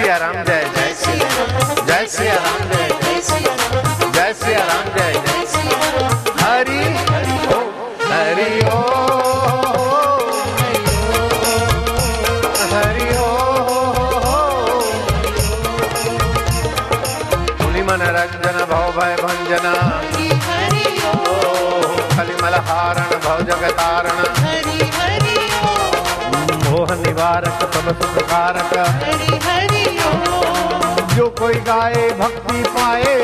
सिया राम जय जय सिया राम, जय सिया राम जय जय सिया राम, जय सिया राम जय जय सिया राम। हरि हरि ओ हरि ओ हरि ओ मुनि मन रंजन भव भय भंजना खलिमल हारण भव जगतारण मोह निवारक सब सुख कारक जो कोई गाए भक्ति पाए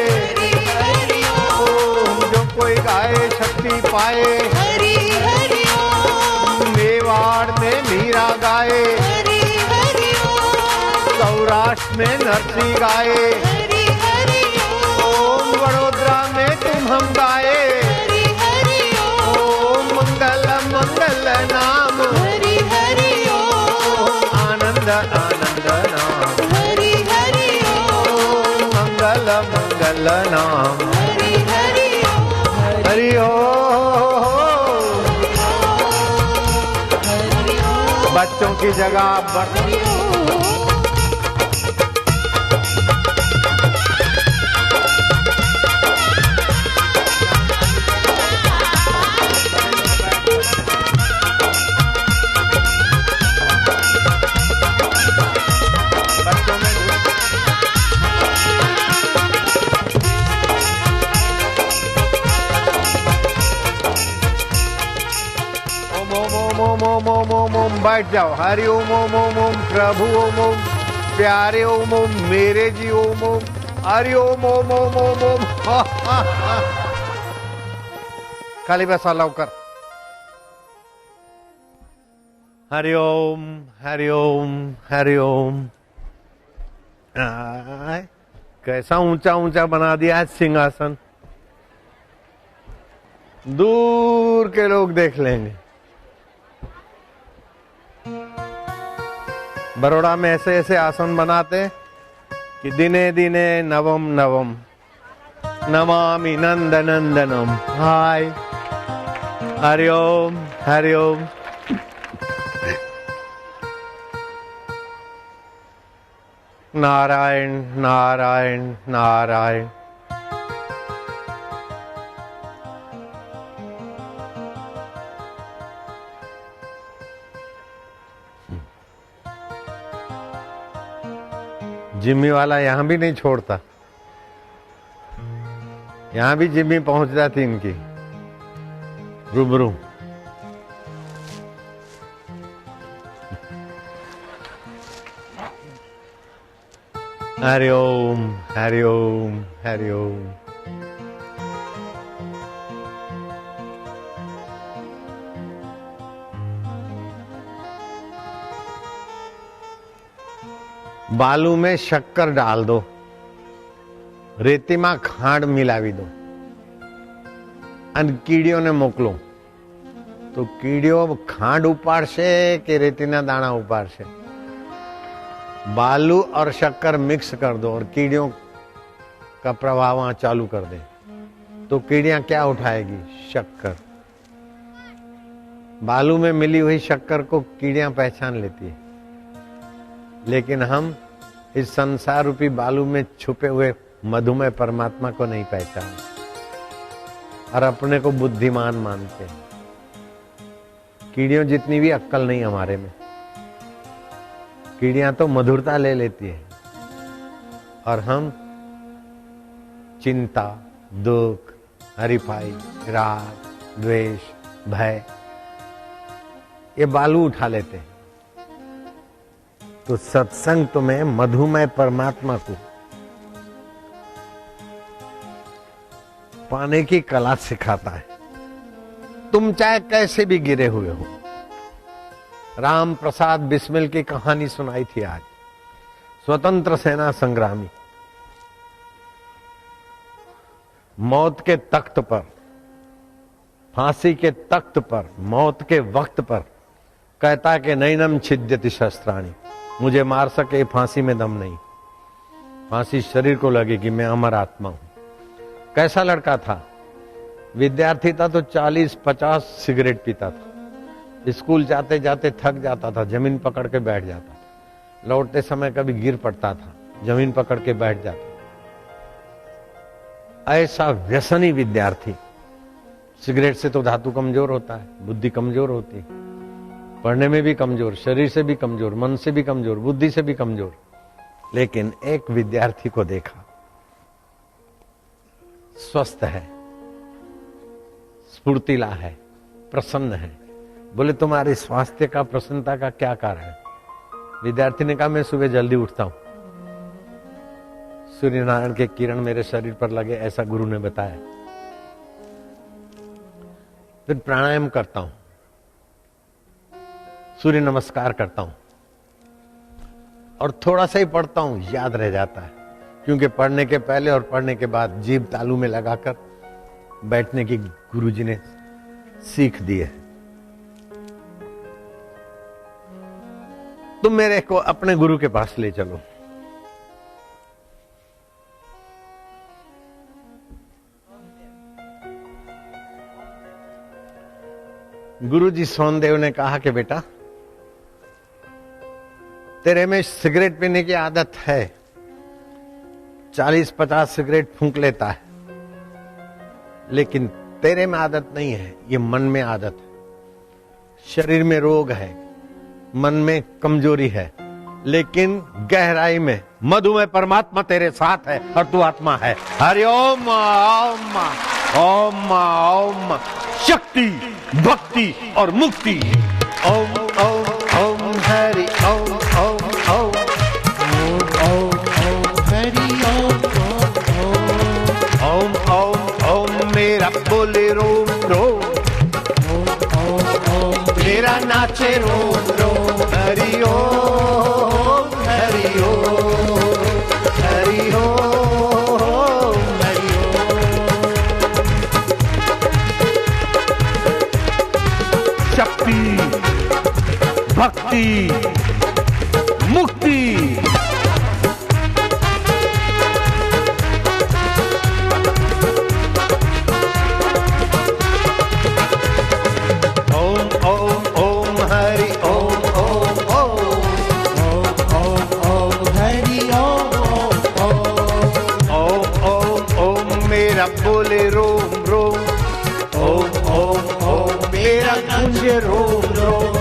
जो कोई गाए शक्ति पाए मेवाड़ में मीरा गाए सौराष्ट्र में नरसी गाए ओम वडोदरा में तुम हम गाए ओम मंगल मंगल नाम आनंद आनंद नाम मंगल मंगल नाम हरि ओ बच्चों की जगह ओम बैठ जाओ। हरि ओम ओम ओम ओम प्रभु ओम ओम प्यारे ओम ओम मेरे जी ओम ओम हरि ओम ओम ओम ओम ओम खाली बसा लवकर। हरि ओम हरि ओम हरि ओम। कैसा ऊंचा ऊंचा बना दिया है सिंहासन, दूर के लोग देख लेंगे। बड़ौदा में ऐसे ऐसे आसन बनाते कि दिने दिने नवम नवम नमामि नंद नंदनम। हाय हरि ओम हरि ओम। नारायण नारायण नारायण। जिम्मी वाला यहां भी नहीं छोड़ता, यहां भी जिम्मी पहुंच जाती इनकी रूबरू। हरि ओम हरि ओम हरि ओम। बालू में शक्कर डाल दो, रेती में खांड मिलावी दो અને કીડીઓને મોકલો તો કીડીઓ ખાંડ ઉપાડશે કે રેતીના દાણા ઉપાડશે? बालू और शक्कर मिक्स कर दो और कीड़ियों का प्रवाह वहां चालू कर दे तो कीड़ियां क्या उठाएगी? शक्कर। बालू में मिली हुई शक्कर को कीड़ियां पहचान लेती है, लेकिन हम इस संसार रूपी बालू में छुपे हुए मधुमेह परमात्मा को नहीं पहचानते और अपने को बुद्धिमान मानते हैं। कीड़ियों जितनी भी अक्कल नहीं हमारे में। कीड़ियां तो मधुरता ले लेती है और हम चिंता, दुख, हरिफाई, राग, द्वेष, भय ये बालू उठा लेते हैं। तो सत्संग तुम्हें मधुमय परमात्मा को पाने की कला सिखाता है। तुम चाहे कैसे भी गिरे हुए हो। राम प्रसाद बिस्मिल की कहानी सुनाई थी आज। स्वतंत्र सेना संग्रामी मौत के तख्त पर, फांसी के तख्त पर, मौत के वक्त पर कहता कि नैनम छिद्यति शस्त्राणि, मुझे मार सके फांसी में दम नहीं। फांसी शरीर को लगेगी, मैं अमर आत्मा हूं। कैसा लड़का था? विद्यार्थी था तो 40-50 सिगरेट पीता था। स्कूल जाते जाते थक जाता था, जमीन पकड़ के बैठ जाता था। लौटते समय कभी गिर पड़ता था, जमीन पकड़ के बैठ जाता। ऐसा व्यसनी विद्यार्थी। सिगरेट से तो धातु कमजोर होता है, बुद्धि कमजोर होती है, पढ़ने में भी कमजोर, शरीर से भी कमजोर, मन से भी कमजोर, बुद्धि से भी कमजोर। लेकिन एक विद्यार्थी को देखा, स्वस्थ है, स्फूर्तिला है, प्रसन्न है। बोले तुम्हारे स्वास्थ्य का, प्रसन्नता का क्या कारण है? विद्यार्थी ने कहा मैं सुबह जल्दी उठता हूं, सूर्य नारायण के किरण मेरे शरीर पर लगे, ऐसा गुरु ने बताया। फिर प्राणायाम करता हूं, सूर्य नमस्कार करता हूं, और थोड़ा सा ही पढ़ता हूं, याद रह जाता है, क्योंकि पढ़ने के पहले और पढ़ने के बाद जीभ तालू में लगाकर बैठने की गुरुजी ने सीख दी है। तुम मेरे को अपने गुरु के पास ले चलो। गुरुजी सोनदेव ने कहा कि बेटा, तेरे में सिगरेट पीने की आदत है, 40-50 सिगरेट फूंक लेता है, लेकिन तेरे में आदत नहीं है, ये मन में आदत है। शरीर में रोग है, मन में कमजोरी है, लेकिन गहराई में मधुमेह परमात्मा तेरे साथ है और तू आत्मा है। हरि ओम ओम ओम ओम, शक्ति, भक्ति और मुक्ति। ओम ओम ओम हरि ओम ओम ओम ओम ओम हरि ओम ओम ओम ओम, मेरा बोले रोम रोम, मेरा नाचे रोम रोम। हरि ओम हरि ओम हरि ओम हरि ओम। शक्ति, भक्ति, मुक्ति। बोले रोम रोम, ओम ओम ओम, मेरा गूंजे रोम रोम।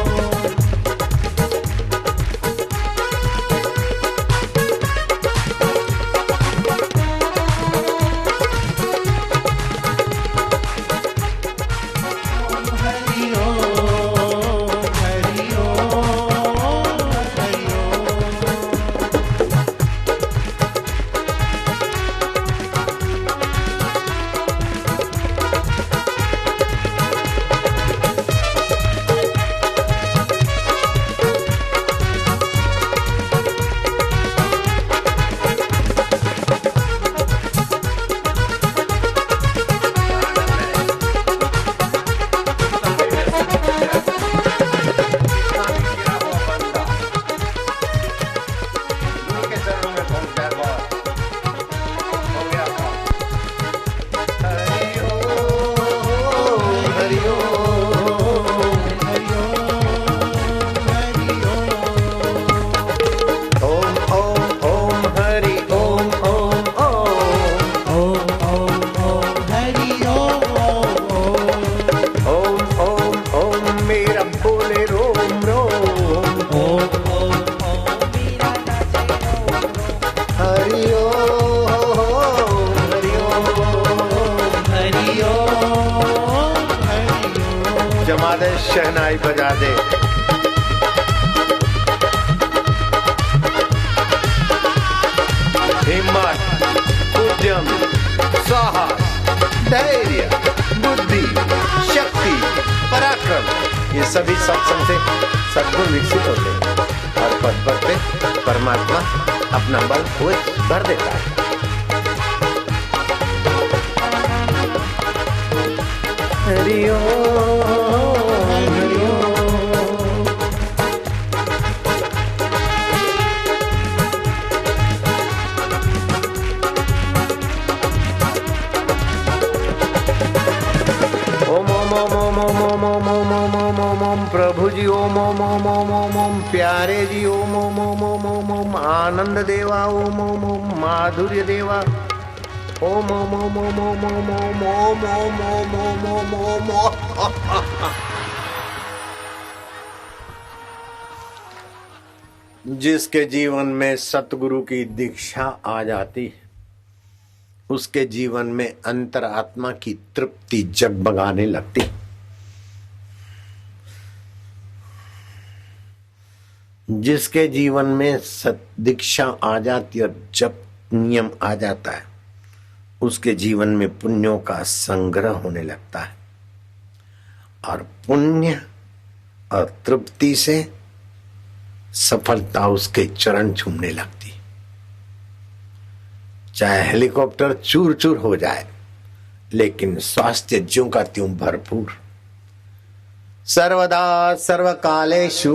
जमा दे, शहनाई बजा दे। हिम्मत, उद्यम, साहस, धैर्य, बुद्धि, शक्ति, पराक्रम, ये सभी सत्संग से सद्गुण विकसित होते हैं और पद पद पे परमात्मा अपना बल भर देता है। हरि ओम हरि ओम। ओम ओम ओम ओम ओम ओम ओम ओम ओम ओम ओम ओम। प्रभु जी ओम ओम ओम ओम ओम ओम, प्यारे जी ओम ओम ओम ओम ओम ओम, आनंद देवा ओम ओम ओम, माधुर्य देवा ओम ओम ओम ओम ओम ओम ओम ओम ओम ओम ओम ओम ओम। जिसके जीवन में सतगुरु की दीक्षा आ जाती है, उसके जीवन में अंतरात्मा की तृप्ति जगमगाने लगती। जिसके जीवन में सत दीक्षा आ जाती और जप नियम आ जाता है, उसके जीवन में पुण्यों का संग्रह होने लगता है और पुण्य और तृप्ति से सफलता उसके चरण छूमने लगती। चाहे हेलीकॉप्टर चूर चूर हो जाए, लेकिन स्वास्थ्य ज्यों का त्यों भरपूर। सर्वदा सर्वकालेषु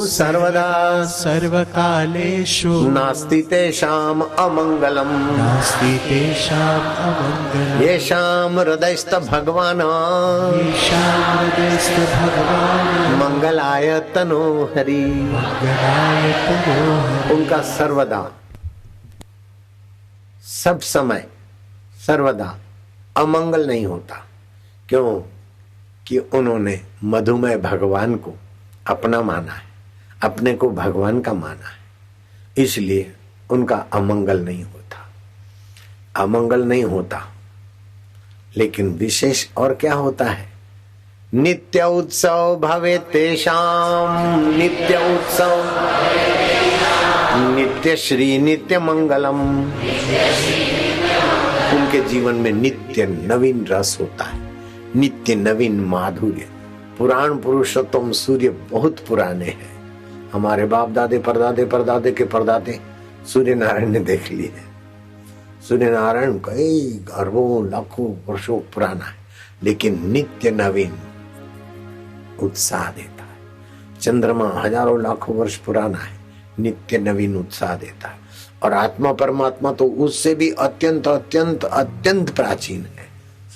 सर्वदा सर्वकालेषु नास्ति तेषाम् अमंगलम्, नास्ति तेषाम् अमङ्गलम्। येषां हृदयस्थ भगवान् येषां हृदयस्थ भगवान् मंगलाय तनोहरि। मंगलाय तनोहरि। उनका सर्वदा सब समय सर्वदा अमंगल नहीं होता। क्यों? कि उन्होंने मधुमेह भगवान को अपना माना है, अपने को भगवान का माना है, इसलिए उनका अमंगल नहीं होता। अमंगल नहीं होता, लेकिन विशेष और क्या होता है? नित्य उत्सव भवे तेषाम, नित्य उत्सव, नित्य श्री नित्य मंगलम। उनके जीवन में नित्य नवीन रस होता है, नित्य नवीन माधुर्य। पुराण पुरुषोत्तम सूर्य बहुत पुराने हैं। हमारे बाप दादे परदादे परदादे के परदादे सूर्य नारायण ने देख ली है। सूर्य नारायण कई अरबों लाखों वर्षों पुराना है, लेकिन नित्य नवीन उत्साह देता है। चंद्रमा हजारों लाखों वर्ष पुराना है, नित्य नवीन उत्साह देता है। और आत्मा परमात्मा तो उससे भी अत्यंत अत्यंत अत्यंत प्राचीन है।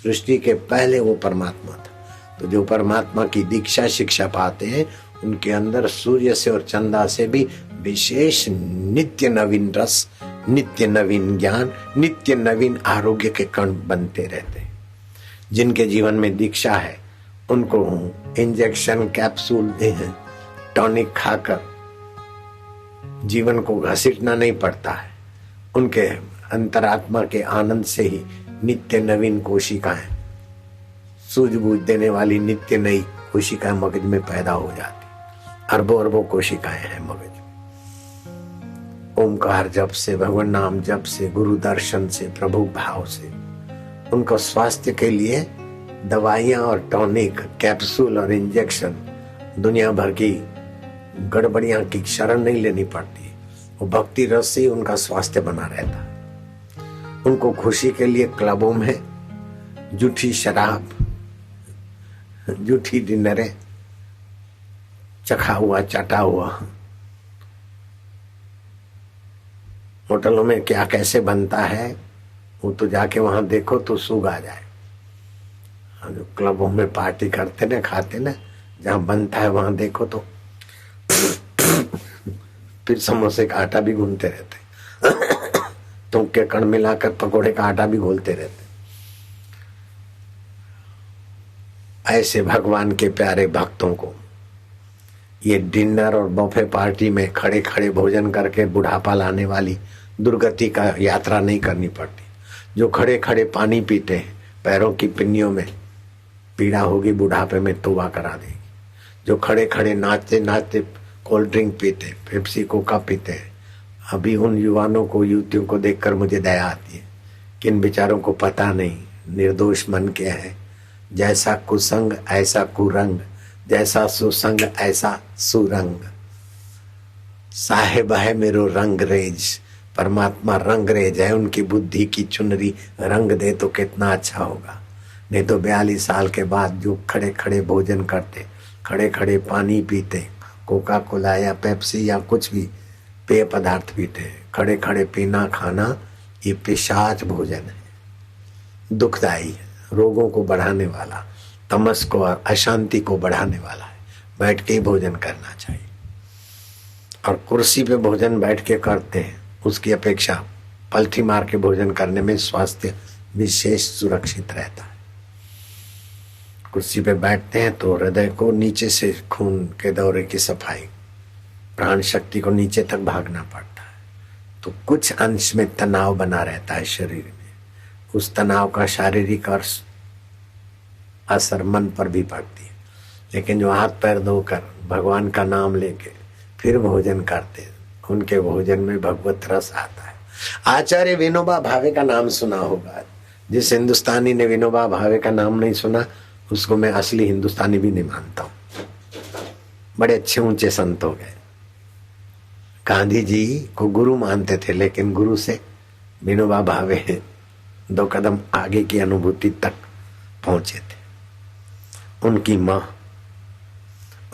सृष्टि के पहले वो परमात्मा था। तो जो परमात्मा की दीक्षा शिक्षा पाते हैं, उनके अंदर सूर्य से और चंदा से भी विशेष नित्य नवीन रस, नित्य नवीन ज्ञान, नित्य नवीन आरोग्य के कण बनते रहते हैं। जिनके जीवन में दीक्षा है, उनको इंजेक्शन कैप्सूल टॉनिक खाकर जीवन को घसीटना नहीं पड़ता है। उनके अंतरात्मा के आनंद से ही नित्य नवीन कोशिकाएं, सूझबूझ देने वाली नित्य नई कोशिकाएं मगज में पैदा हो जाती। अरबों अरबों कोशिकाएं हैं मगज में। ओमकार जप से, भगवान नाम जप से, गुरु दर्शन से, प्रभु भाव से उनको स्वास्थ्य के लिए दवाइयां और टॉनिक, कैप्सूल और इंजेक्शन, दुनिया भर की गड़बड़ियां की शरण नहीं लेनी पड़ती। वो भक्ति रस से उनका स्वास्थ्य बना रहता। उनको खुशी के लिए क्लबों में जूठी शराब, जूठी डिनरें, चखा हुआ चटा हुआ, होटलों में क्या कैसे बनता है वो तो जाके वहां देखो तो सूग आ जाए। जो क्लबों में पार्टी करते ना, खाते ना, जहां बनता है वहां देखो तो फिर समोसे का आटा भी गूंथते रहते, तो के कण मिलाकर पकोड़े का आटा भी घोलते रहते। ऐसे भगवान के प्यारे भक्तों को ये डिनर और बफे पार्टी में खड़े खड़े भोजन करके बुढ़ापा लाने वाली दुर्गति का यात्रा नहीं करनी पड़ती। जो खड़े खड़े पानी पीते हैं, पैरों की पिन्नियों में पीड़ा होगी, बुढ़ापे में तौबा करा देगी। जो खड़े खड़े नाचते नाचते कोल्ड ड्रिंक पीते, पेप्सी कोका पीते हैं, अभी उन युवानों को, युवतियों को देखकर मुझे दया आती है कि इन बेचारों को पता नहीं निर्दोष मन क्या है। जैसा कुसंग ऐसा कुरंग, जैसा सुसंग ऐसा सुरंग। साहेब है मेरो रंग रेज, परमात्मा रंग रेज है। उनकी बुद्धि की चुनरी रंग दे तो कितना अच्छा होगा। नहीं तो 42 साल के बाद जो खड़े खड़े भोजन करते, खड़े खड़े पानी पीते, कोका कोला या पेप्सी या कुछ भी पेय पदार्थ पीते, खड़े खड़े पीना खाना, ये पिशाच भोजन है, दुखदायी है, रोगों को बढ़ाने वाला, तमस को और अशांति को बढ़ाने वाला है। बैठ के ही भोजन करना चाहिए। और कुर्सी पे भोजन बैठ के करते हैं, उसकी अपेक्षा पलथी मार के भोजन करने में स्वास्थ्य विशेष सुरक्षित रहता है। कुर्सी पे बैठते हैं तो हृदय को नीचे से खून के दौरे की सफाई, प्राण शक्ति को नीचे तक भागना पड़ता है, तो कुछ अंश में तनाव बना रहता है शरीर में। उस तनाव का शारीरिक और असर मन पर भी पड़ती है। लेकिन जो हाथ पैर धोकर भगवान का नाम लेके फिर भोजन करते, उनके भोजन में भगवत रस आता है। आचार्य विनोबा भावे का नाम सुना होगा। जिस हिंदुस्तानी ने विनोबा भावे का नाम नहीं सुना उसको मैं असली हिंदुस्तानी भी नहीं मानता हूं। बड़े अच्छे ऊंचे संत हो गए। गांधी जी को गुरु मानते थे, लेकिन गुरु से विनोबा भावे 2 कदम आगे की अनुभूति तक पहुंचे थे। उनकी मां,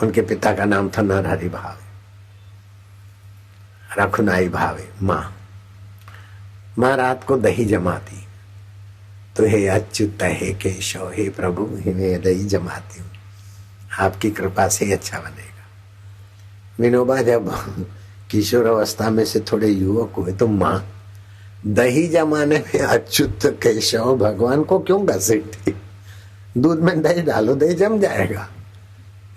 उनके पिता का नाम था नरहरि भावे, रखुनाई भावे। मां रात को दही जमाती, तो हे अच्युत हे केशव हे प्रभु मैं दही जमाती हूँ, आपकी कृपा से ही अच्छा बनेगा। विनोबा जब किशोर अवस्था में से थोड़े युवक हुए तो माँ दही जमाने में अच्युत केशव भगवान को क्यों घसीटती? दूध में दही डालो, दही जम जाएगा।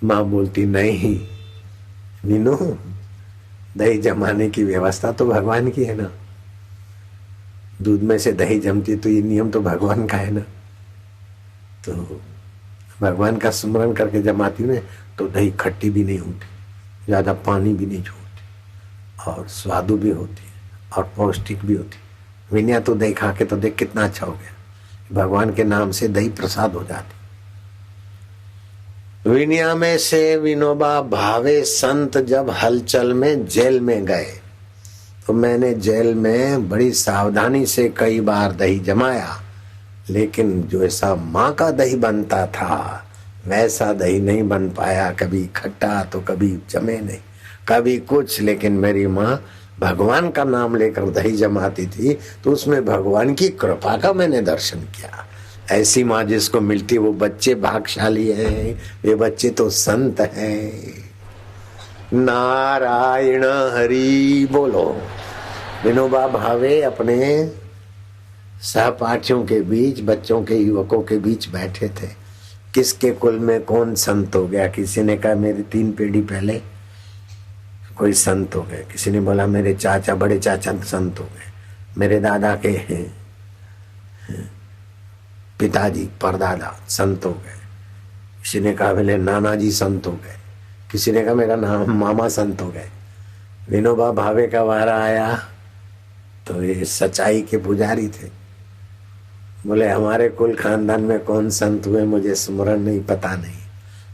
माँ बोलती नहीं विनो, दही जमाने की व्यवस्था तो भगवान की है ना, दूध में से दही जमती तो ये नियम तो भगवान का है ना, तो भगवान का स्मरण करके जमाती ने तो दही खट्टी भी नहीं होती, ज्यादा पानी भी नहीं छोड़ती, और स्वादु भी होती है और पौष्टिक भी होती। विनया तो दही खा के तो देख कितना अच्छा हो गया, भगवान के नाम से दही प्रसाद हो जाती। विनया में से विनोबा भावे संत जब हलचल में जेल में गए तो मैंने जेल में बड़ी सावधानी से कई बार दही जमाया, लेकिन जो ऐसा माँ का दही बनता था वैसा दही नहीं बन पाया। कभी खट्टा तो कभी जमे नहीं, कभी कुछ। लेकिन मेरी माँ भगवान का नाम लेकर दही जमाती थी तो उसमें भगवान की कृपा का मैंने दर्शन किया। ऐसी माँ जिसको मिलती वो बच्चे भाग्यशाली हैं, वे बच्चे तो संत हैं। नारायण हरि बोलो। विनोबा भावे अपने सहपाठियों के बीच, बच्चों के, युवकों के बीच बैठे थे। किसके कुल में कौन संत हो गया? किसी ने कहा मेरी 3 पीढ़ी पहले कोई संत हो गए, किसी ने बोला मेरे चाचा, बड़े चाचा संत हो गए, मेरे दादा के पिताजी परदादा संत हो गए, किसी ने कहा मेरे नाना जी संत हो गए, किसी ने कहा मेरा नाम मामा संत हो गए। विनोबा भावे का वारा आया तो ये सच्चाई के पुजारी थे। बोले हमारे कुल खानदान में कौन संत हुए मुझे स्मरण नहीं, पता नहीं,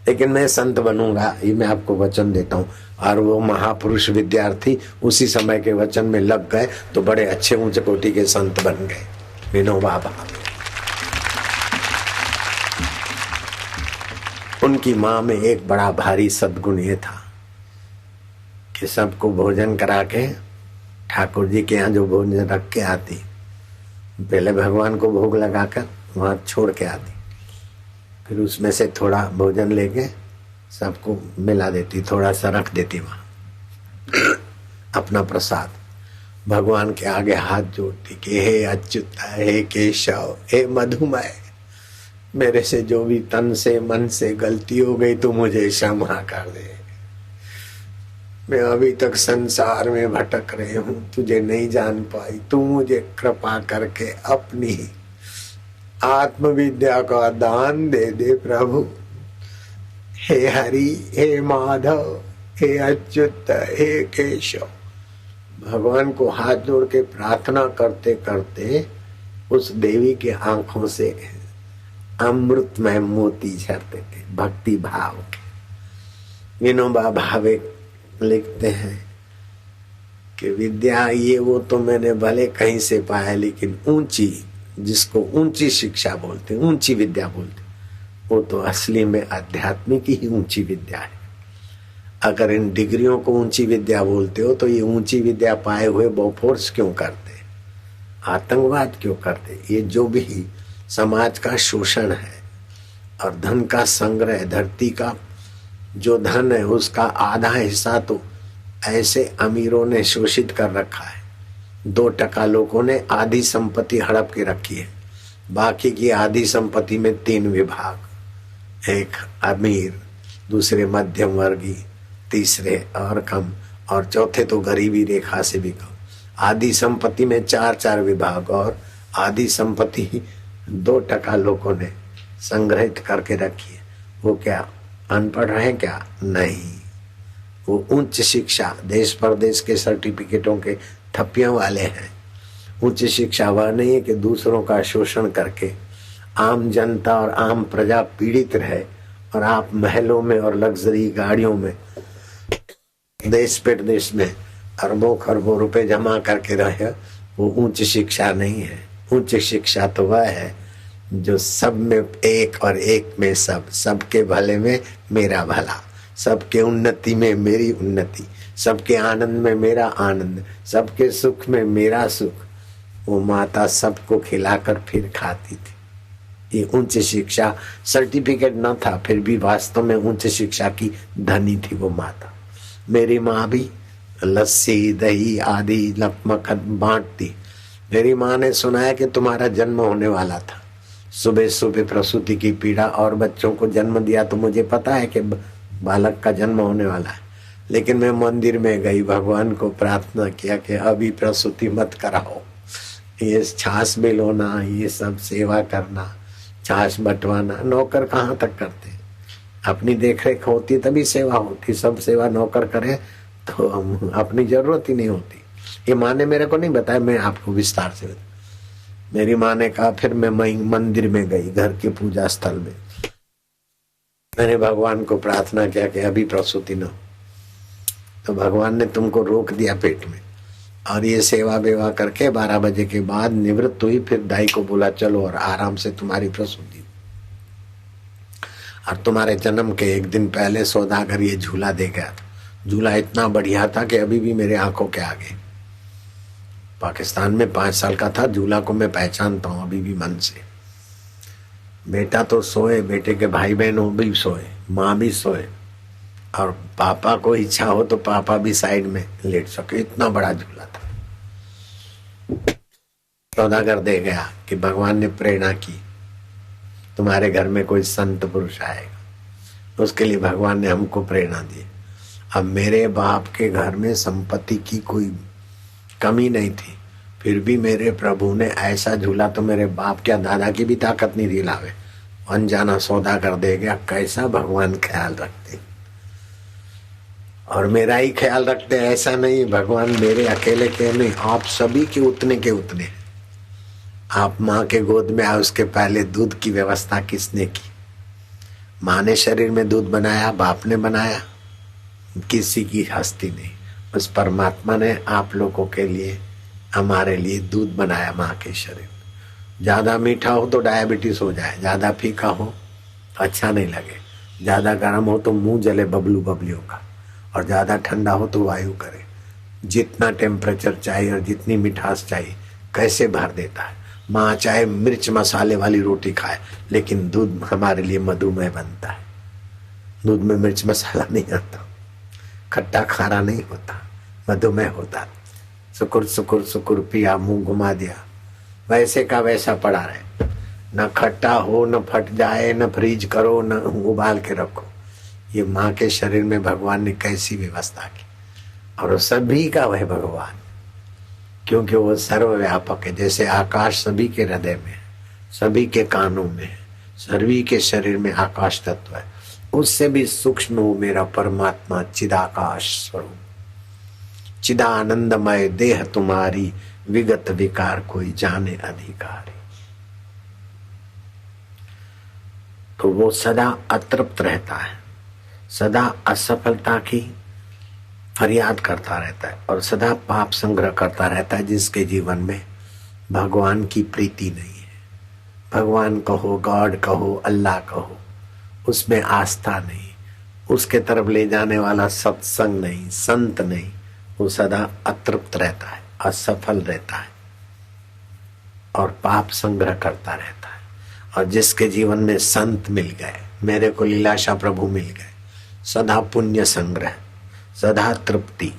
लेकिन मैं संत बनूंगा, ये मैं आपको वचन देता हूँ। और वो महापुरुष विद्यार्थी उसी समय के वचन में लग गए तो बड़े अच्छे ऊंचे कोटि के संत बन गए विनोबा भावे। उनकी माँ में एक बड़ा भारी सद्गुण ये था कि सबको भोजन करा के ठाकुर जी के यहाँ जो भोजन रख के आती, पहले भगवान को भोग लगाकर वहां छोड़ के आती, फिर उसमें से थोड़ा भोजन लेके सबको मिला देती, थोड़ा सा रख देती वहां अपना प्रसाद। भगवान के आगे हाथ जोड़ती कि हे अच्युत हे केशव हे मधुमय, मेरे से जो भी तन से मन से गलती हो गई तो मुझे क्षमा कर दे। मैं अभी तक संसार में भटक रही हूँ, तुझे नहीं जान पाई, तू मुझे कृपा करके अपनी आत्मविद्या का दान दे दे प्रभु। हे हरि हे माधव हे अच्युत हे केशव। भगवान को हाथ जोड़ के प्रार्थना करते करते उस देवी के आंखों से अमृतमय मोती झरते थे भक्ति भाव के। विनोबा भावे लिखते हैं कि विद्या ये वो तो मैंने भले कहीं से पाया, लेकिन ऊंची, जिसको ऊंची शिक्षा बोलते, ऊंची विद्या बोलते, वो तो असली में आध्यात्मिक ही ऊंची विद्या है। अगर इन डिग्रियों को ऊंची विद्या बोलते हो तो ये ऊंची विद्या पाए हुए बोफोर्स क्यों करते, आतंकवाद क्यों करते? ये जो भी समाज का शोषण है और धन का संग्रह, धरती का जो धन है उसका आधा हिस्सा तो ऐसे अमीरों ने शोषित कर रखा है, 2% लोगों ने आधी संपत्ति हड़प के रखी है। बाकी की आधी संपत्ति में 3 विभाग, एक अमीर, दूसरे मध्यम वर्गीय, तीसरे और कम, और चौथे तो गरीबी रेखा से भी कम। आधी संपत्ति में 4 विभाग और आधी संपत्ति 2% लोगों ने संग्रहित करके रखी है। वो क्या अनपढ़ रहे क्या? नहीं, वो उच्च शिक्षा, देश परदेश के सर्टिफिकेटों के थप्पियों वाले हैं। उच्च शिक्षा वह नहीं है कि दूसरों का शोषण करके आम जनता और आम प्रजा पीड़ित रहे और आप महलों में और लग्जरी गाड़ियों में देश प्रदेश में अरबों खरबों रुपए जमा करके रहे। वो उच्च शिक्षा नहीं है। उच्च शिक्षा तो वह है जो सब में एक और एक में सब, सबके भले में मेरा भला, सबके उन्नति में मेरी उन्नति, सबके आनंद में मेरा आनंद, सबके सुख में मेरा सुख। वो माता सबको खिलाकर फिर खाती थी। ये उच्च शिक्षा सर्टिफिकेट न था, फिर भी वास्तव में उच्च शिक्षा की धनी थी वो माता। मेरी माँ भी लस्सी दही आदि मक्खन बांटती। मेरी माँ ने सुनाया कि तुम्हारा जन्म होने वाला था। सुबह सुबह प्रसूति की पीड़ा और बच्चों को जन्म दिया तो मुझे पता है कि बालक का जन्म होने वाला है, लेकिन मैं मंदिर में गई, भगवान को प्रार्थना किया कि अभी प्रसूति मत कराओ, ये छाछ बिलोना, ये सब सेवा करना, छाछ बंटवाना नौकर कहाँ तक करते। अपनी देखरेख होती तभी सेवा होती। सब सेवा नौकर करे तो अपनी जरूरत ही नहीं होती। ये माँ ने मेरे को नहीं बताया, मैं आपको विस्तार से बताया। मेरी माँ ने कहा, फिर मैं मंदिर में गई, घर के पूजा स्थल में। मैंने भगवान को प्रार्थना किया कि अभी प्रसूति न हो, तो भगवान ने तुमको रोक दिया पेट में। और ये सेवा बेवा करके 12 बजे के बाद निवृत्त हुई। फिर दाई को बोला चलो और आराम से तुम्हारी प्रसूति। और तुम्हारे जन्म के 1 दिन पहले सौदागर ये झूला दे गया था। झूला इतना बढ़िया था कि अभी भी मेरे आंखों के आगे। पाकिस्तान में 5 साल का था, झूला को मैं पहचानता हूँ अभी भी मन से। बेटा तो सोए, बेटे के भाई बहनों भी सोए, माँ भी सोए, और पापा को इच्छा हो तो पापा भी साइड में लेट सके। इतना बड़ा झूला था। सौदागर दे गया कि भगवान ने प्रेरणा की तुम्हारे घर में कोई संत पुरुष आएगा, उसके लिए भगवान ने हमको प्रेरणा दी। अब मेरे बाप के घर में संपत्ति की कोई कमी नहीं थी, फिर भी मेरे प्रभु ने ऐसा झूला तो मेरे बाप क्या दादा की भी ताकत नहीं थी लावे। अनजाना सौदागर दे गया। कैसा भगवान ख्याल रखते, और मेरा ही ख्याल रखते। ऐसा नहीं भगवान मेरे अकेले के नहीं, आप सभी के उतने के उतने। आप माँ के गोद में आए उसके पहले दूध की व्यवस्था किसने की? माँ ने शरीर में दूध बनाया, बाप ने बनाया, किसी की हस्ती नहीं। उस परमात्मा ने आप लोगों के लिए, हमारे लिए दूध बनाया माँ के शरीर। ज्यादा मीठा हो तो डायबिटीज हो जाए, ज्यादा फीका हो तो अच्छा नहीं लगे, ज्यादा गर्म हो तो मुंह जले बबलू बबलियों का, और ज्यादा ठंडा हो तो वायु करे। जितना टेम्परेचर चाहिए और जितनी मिठास चाहिए कैसे भर देता है। माँ चाहे मिर्च मसाले वाली रोटी खाए, लेकिन दूध हमारे लिए मधुमेह बनता है। दूध में मिर्च मसाला नहीं आता, खट्टा खारा नहीं होता, मधुमेह होता। सुकुर सुकुर सुकुर पिया, मुंह घुमा दिया, वैसे का वैसा पड़ा रहे। न खट्टा हो, न फट जाए, न फ्रीज करो, न उबाल के रखो। ये माँ के शरीर में भगवान ने कैसी व्यवस्था की। और सभी का वह भगवान, क्योंकि वो सर्वव्यापक है। जैसे आकाश सभी के हृदय में, सभी के कानों में, सभी के शरीर में आकाश तत्व है, उससे भी सूक्ष्म हो मेरा परमात्मा चिदाकाश स्वरूप। चिदानंदमय देह तुम्हारी, विगत विकार कोई जाने अधिकारी। तो वो सदा अतृप्त रहता है, सदा असफलता की फरियाद करता रहता है, और सदा पाप संग्रह करता रहता है, जिसके जीवन में भगवान की प्रीति नहीं है। भगवान कहो, गॉड कहो, अल्लाह कहो, उसमें आस्था नहीं, उसके तरफ ले जाने वाला सत्संग नहीं, संत नहीं। वो सदा अतृप्त रहता है, असफल रहता है, और पाप संग्रह करता रहता है। और जिसके जीवन में संत मिल गए, मेरे को लीलाशाह प्रभु मिल गए, सदा पुण्य संग्रह, सदा तृप्ति,